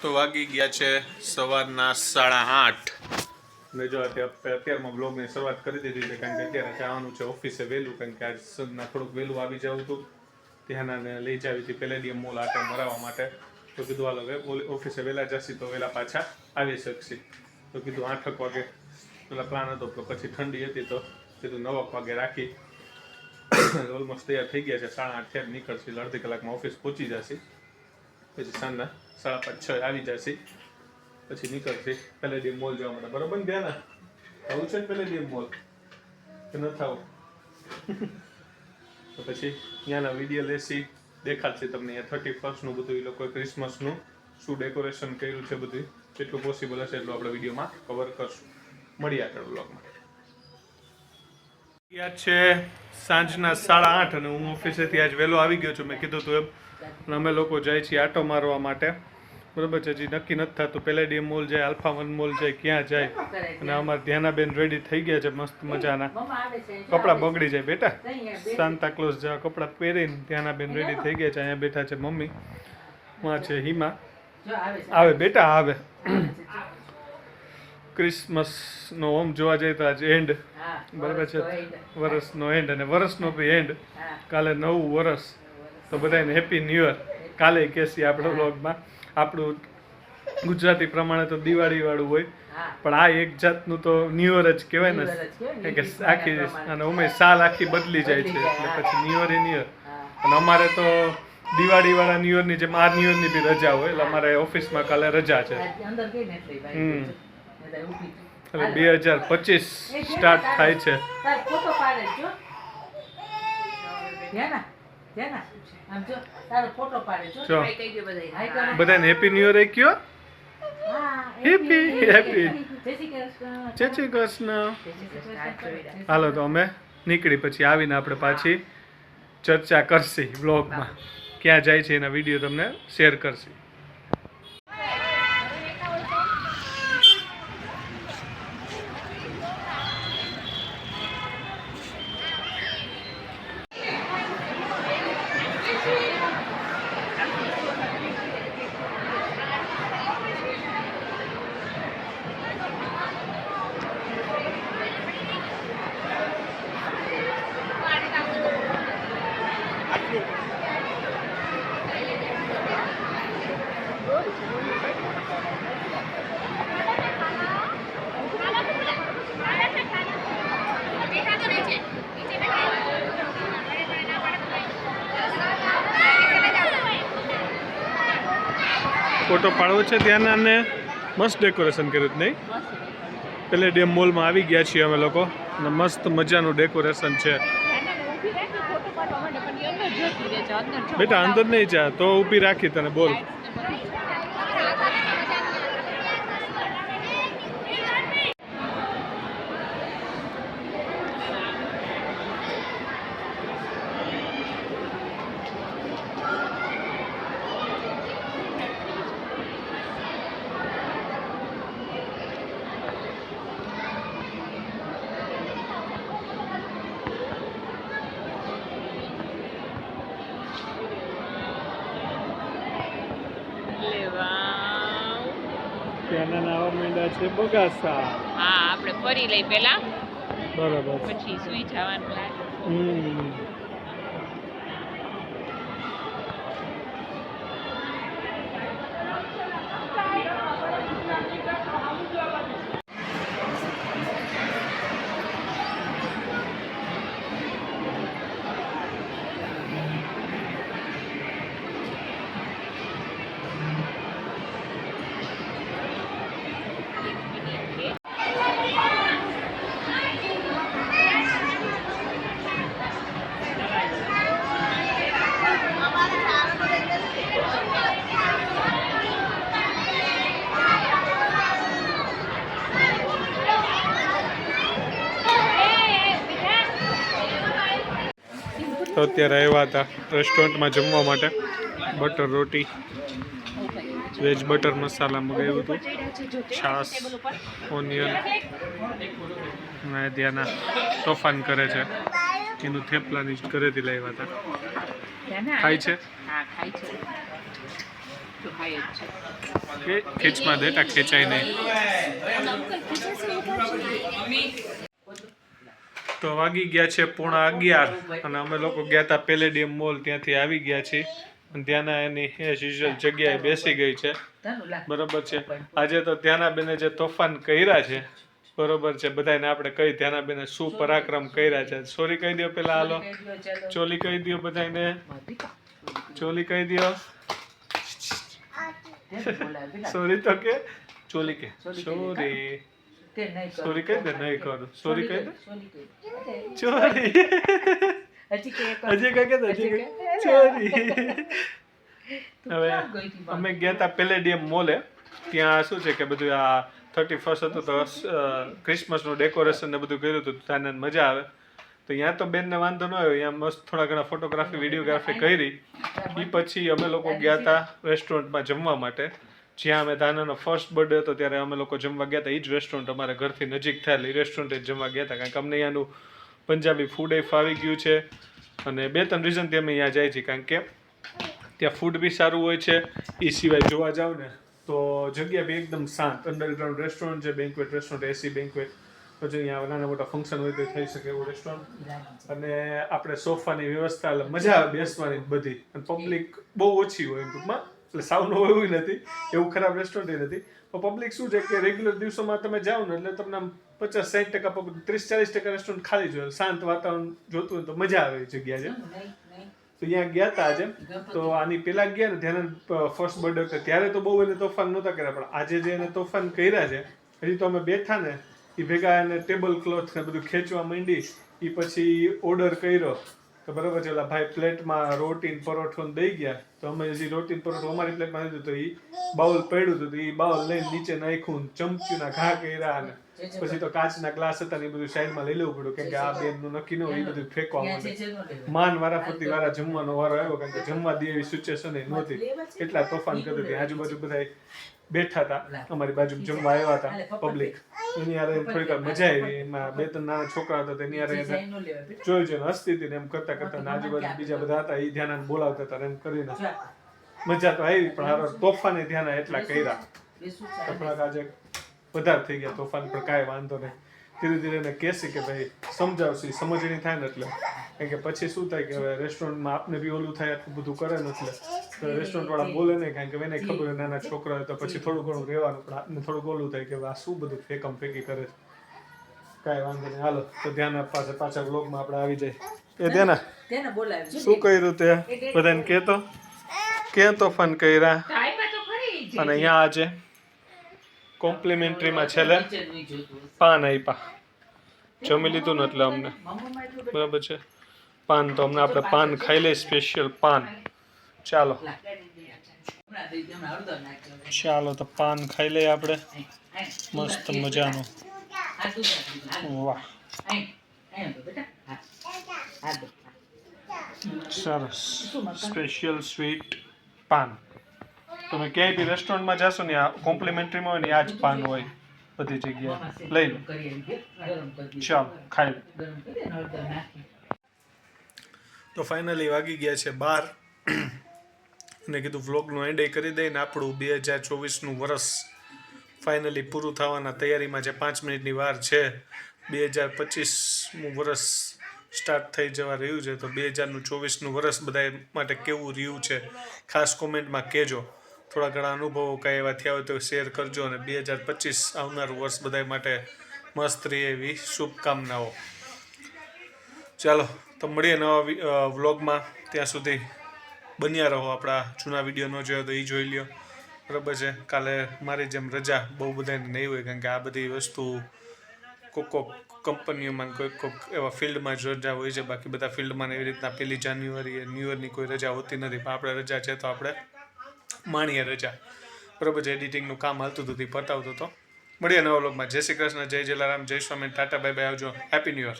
તો વાગી ગયા છે સવારના 8:30 ને જો અત્યારમાં બ્લોગની શરૂઆત કરી દીધી છે કારણ કે અત્યારે જવાનું છે ઓફિસે વહેલું કારણ કે આજ સદના થોડુંક વહેલું આવી જવું હતું ત્યાંના લઈ જાવી હતી પેલેડિયમ મોલ આટો મરાવવા માટે તો કીધું હાલો હવે ઓફિસે વહેલા જશી તો વહેલા પાછા આવી શકશી તો કીધું 8 વાગે પેલા પ્લાન હતો તો પછી ઠંડી હતી તો કીધું 9 વાગે રાખી ઓલમોસ્ટ તૈયાર થઈ ગયા છે 8:30 થયા નીકળશે અડધી કલાકમાં ઓફિસ પહોંચી જશે પછી સાંજના 5:30-6 આવી જશે પછી નીકળશે પેલેડિયમ મોલ જવા માટે બરોબર ને ધ્યાન આવું છે ને પેલેડિયમ મોલ કે ન થાવું તો પછી ત્યાંના વિડીયો લેસી દેખાડશે તમને અહીંયા 31st નું બધું એ લોકોએ ક્રિસમસનું શું ડેકોરેશન કર્યું છે બધું જેટલું પોસિબલ હશે એટલું આપણે વિડીયોમાં કવર કરશું મળીએ આગળ બ્લોગમાં યાદ છે સાંજના 8:30 અને હું ઓફિસેથી આજ વહેલો આવી ગયો છું મેં કીધું તું એમ અમે લોકો જાય છીએ આટો મારવા માટે બરોબર છે હજી નક્કી નથી થતું પેલેડિયમ મોલ જાય આલ્ફા વન મોલ જાય ક્યાં જાય અને અમારા ધ્યાનાબેન રેડી થઈ ગયા છે મસ્ત મજાના કપડાં બગડી જાય બેટા સાન્તા ક્લોઝ જેવા કપડાં પહેરીને ધ્યાનાબેન રેડી થઈ ગયા છે અહીંયા બેઠા છે મમ્મી માં છે હિમા આવે બેટા આવે ક્રિસમસનો ઓમ જોવા જઈએ તો આજે એન્ડ બરાબર છે વર્ષનો એન્ડ અને વર્ષનો બી એન્ડ કાલે નવું વર્ષ તો બધાને હેપી ન્યૂ યર કાલે કહેશી આપણા વ્લોગમાં આપણું ગુજરાતી પ્રમાણે તો દિવાળી વાળું હોય પણ આ એક જાતનું તો ન્યૂ યર જ કહેવાય ને કે આખી અને ઉમે સાલ આખી બદલી જાય છે એટલે પછી ન્યૂ યર એ ન્યૂ યર અને અમારે તો દિવાળી વાળા ન્યૂ યરની જેમ આ ન્યૂ યરની બી રજા હોય એટલે અમારે ઓફિસમાં કાલે રજા છે એટલે 2025 સ્ટાર્ટ થાય છે બધાને હેપી ન્યૂ યર કયો હેપી હેપી જય શ્રી કૃષ્ણ હાલો તો અમે નીકળી પછી આવીને આપણે પાછી ચર્ચા કરશી વ્લોગમાં ક્યાં જાય છે એના વિડીયો તમને શેર કરશી ફોટો પાડવો છે ત્યાંના ને મસ્ત ડેકોરેશન કર્યું નહીં પેલેડિયમ મોલમાં આવી ગયા છીએ અમે લોકો અને મસ્ત મજાનું ડેકોરેશન છે બેટા અંદર નહીં જા તો ઊભી રાખી તને બોલ ત્યાંના નાવા માંડ્યા છે બગાસા હા આપણે ફરી લઈ પેલા બરાબર પછી સુઈ જવાનું તો અત્યારે આવ્યા હતા રેસ્ટોરન્ટમાં જમવા માટે બટર રોટી વેજ બટર મસાલા મંગાવ્યું હતું છાશ ઓનિયન અને ત્યાંના તોફાન કરે છે એનું થેપલાની ઘરેથી લાવ્યા હતા ખાય છે તો ખાઈ જ છે કે ખીચમાં દેટા ખેંચાય નહીં. તો વાગી ગયા છે 11:30 અને અમે લોકો ગયા હતા પેલેડિયમ મોલ, ત્યાંથી આવી ગયા છીએ અને ત્યાંના એની એઝ યુઝ્યુઅલ જગ્યાએ બેસી ગઈ છે. બરોબર છે. આજે તો ત્યાંના બેને જે તોફાન કર્યા છે, બરોબર છે, બધાને આપણે કહી ત્યાંના બેને શું પરાક્રમ કર્યા છે. સોરી કહી દો પેલા, હાલો ચોલી કહી દો બધાને, ચોલી કહી દો. સોરી તો કે ચોલી કે સોરી, સોરી કહી દે, નહીં કરું સોરી કહી દે, ચોરી હજી કઈ કે ચોરી. હવે અમે ગયા હતા પેલેડિયમ મોલે, ત્યાં શું છે કે બધું આ 31st હતું તો ક્રિસમસનું ડેકોરેશન ને બધું કર્યું હતું, ત્યાં મજા આવે. તો ત્યાં તો બેનને વાંધો ન આવ્યો, ત્યાં મસ્ત થોડા ઘણા ફોટોગ્રાફી વિડીયોગ્રાફી કરી. એ પછી અમે લોકો ગયા હતા રેસ્ટોરન્ટમાં જમવા માટે, જ્યાં અમે તાનાનો ફર્સ્ટ બર્થડે હતો ત્યારે અમે લોકો જમવા ગયા હતા. એ જ રેસ્ટોરન્ટ અમારા ઘરથી નજીક થયેલ એ રેસ્ટોરન્ટે જમવા ગયા હતા, કારણ કે અમને અહીંયાનું પંજાબી ફૂડ એ ફાવી ગયું છે. અને 2-3 રીઝનથી અમે અહીંયા જાય છે, કારણ કે ત્યાં ફૂડ બી સારું હોય છે. એ સિવાય જોવા જાવ ને તો જગ્યા બી એકદમ શાંત, અંડરગ્રાઉન્ડ રેસ્ટોરન્ટ છે, બેન્ક્વેટ રેસ્ટોરન્ટ, એસી બેન્ક્વેટ, પછી અહીંયા નાના મોટા ફંક્શન હોય તો થઈ શકે એવું રેસ્ટોરન્ટ. અને આપણે સોફાની વ્યવસ્થા, એટલે મજા આવે બેસવાની બધી. અને પબ્લિક બહુ ઓછી હોય ટૂંકમાં, એટલે સાવનું હોય એવું નથી, એવું ખરાબ રેસ્ટોરન્ટ નથી. પણ પબ્લિક શું છે કે રેગ્યુલર દિવસોમાં તમે જાઓ ને એટલે તમને આમ 50-60% પબ્લિક, 30-40% રેસ્ટોરન્ટ ખાલી જોઈએ. શાંત વાતાવરણ જોતું હોય તો મજા આવે એ જગ્યા છે. તો અહીંયા ગયા હતા આજે. તો આની પેલા ગયા ને ધ્યાન ફર્સ્ટ બર્થડે વખતે, ત્યારે તો બહુ એને તોફાન નહોતા કર્યા, પણ આજે જે એને તોફાન કર્યા છે, હજી તો અમે બેઠા ને એ ભેગા એને ટેબલ ક્લોથ ને બધું ખેંચવા માંડી. એ પછી ઓર્ડર કર્યો તો બરાબર છે, ઓલા ભાઈ પ્લેટમાં રોટી પરોઠો દઈ ગયા, તો અમે હજી રોટી પરોઠો અમારી પ્લેટમાં લીધું, તો એ બાઉલ પડ્યું હતું, તો એ બાઉલ લઈને નીચે નાખ્યું, ચમચીના ઘા કર્યા, અને પછી તો કાચના ગ્લાસ હતા ને એ બધું સાઈડમાં લઈ લેવું પડ્યું, કેમ કે આ બેનનું નક્કી ન હોય, એ બધું ફેંકવા માંડે. માન વારાફરતી વારા જમવાનો વારો આવ્યો, કારણ કે જમવા દે એવી સિચ્યુએશન નહોતી, એટલા તોફાન કર્યું કે આજુબાજુ બધા બેઠા હતા, અમારી બાજુ જમવા આવ્યા હતા પબ્લિક. એની યારે થોડીક મજા આવી. એમાં 2-3 નાના છોકરા હતા, તેની યારે જોઈ જોઈને હસતી હતી ને એમ કરતા કરતા આજુબાજુ બીજા બધા હતા, એ ધ્યાન બોલાવતા હતા એમ કરીને મજા તો આવી. પણ હારો તોફાને ધ્યાન એટલા કર્યા, થોડાક આજે વધારે થઈ ગયા તોફાન, પણ કાંઈ વાંધો નહીં. ધીરે ધીરે એને કહેશે કે ભાઈ સમજાવશે, સમજણી થાય ને એટલે, કારણ કે પછી શું થાય કે હવે રેસ્ટોરન્ટમાં આપને બી ઓલું થાય, આટલું બધું કરે ને એટલે રેસ્ટોરન્ટ વાળા બોલે નહીં, કારણ કે એને ખબર હોય નાના છોકરા હોય તો પછી થોડું ઘણું રહેવાનું, પણ આપને થોડુંક ઓલું થાય કે આ શું બધું ફેંકમ ફેંકી કરે છે. કાંઈ વાંધો નહીં, હાલો તો ધ્યાન આપવા છે, પાછા વ્લોગમાં આપણે આવી જાય. એ ધ્યાન શું કર્યું તે બધાને કહેતો, ક્યાં તોફાન કર્યા. અને અહીંયા આજે કોમ્પ્લિમેન્ટરીમાં છેલ્લે પાન આપ્યા, જમી લીધું ને એટલે અમને, બરાબર છે. પાન તો અમને આપણે પાન ખાઈ લઈએ, સ્પેશિયલ પાન. ચાલો ચાલો તો પાન ખાઈ લઈએ આપણે, મસ્ત મજાનું. વાહ સરસ, સ્પેશિયલ સ્વીટ પાન. તમે ક્યાંય બી રેસ્ટોરન્ટમાં જશો ને આ કોમ્પ્લિમેન્ટરીમાં હોય ને આ જ પાન હોય બધી જગ્યાએ, લઈ લો. ચાલો ખાઈ લો. તો ફાઇનલી વાગી ગયા છે 12 અને કીધું વ્લોગનું એન્ડ કરી દઈને આપણું 2024નું વર્ષ ફાઇનલી પૂરું થવાના તૈયારીમાં છે. 5 મિનિટની વાર છે, 2025નું વર્ષ સ્ટાર્ટ થઈ જવા રહ્યું છે. તો 2024નું વર્ષ બધા માટે કેવું રહ્યું છે ખાસ કોમેન્ટમાં કહેજો. થોડા ઘણા અનુભવો કાંઈ એવા થયા હોય તો શેર કરજો, અને 2025 આવનારું વર્ષ બધા માટે મસ્ત રહે એવી શુભકામનાઓ. ચાલો તો મળીએ નવા વ્લોગમાં, ત્યાં સુધી બન્યા રહો. આપણા જૂના વિડીયો ન જોયો તો એ જોઈ લ્યો, બરાબર છે. કાલે મારી જેમ રજા બહુ બધાને નહીં હોય, કારણ કે આ બધી વસ્તુ કોક કંપનીઓમાં કોઈક એવા ફિલ્ડમાં જ રજા હોય છે, બાકી બધા ફિલ્ડમાં એવી રીતના 1 જાન્યુઆરીએ ન્યૂ યરની કોઈ રજા હોતી નથી. પણ આપણે રજા છે તો આપણે માણીએ રજા, બરાબર છે. એડિટિંગનું કામ હાલતું હતું તે પતાવતો હતો. મળીએ નવા વ્લોગમાં. જય શ્રી કૃષ્ણ, જય જલારામ, જય સ્વામી, ટાટા, બાય બાય, આવજો, હેપી ન્યૂ યર.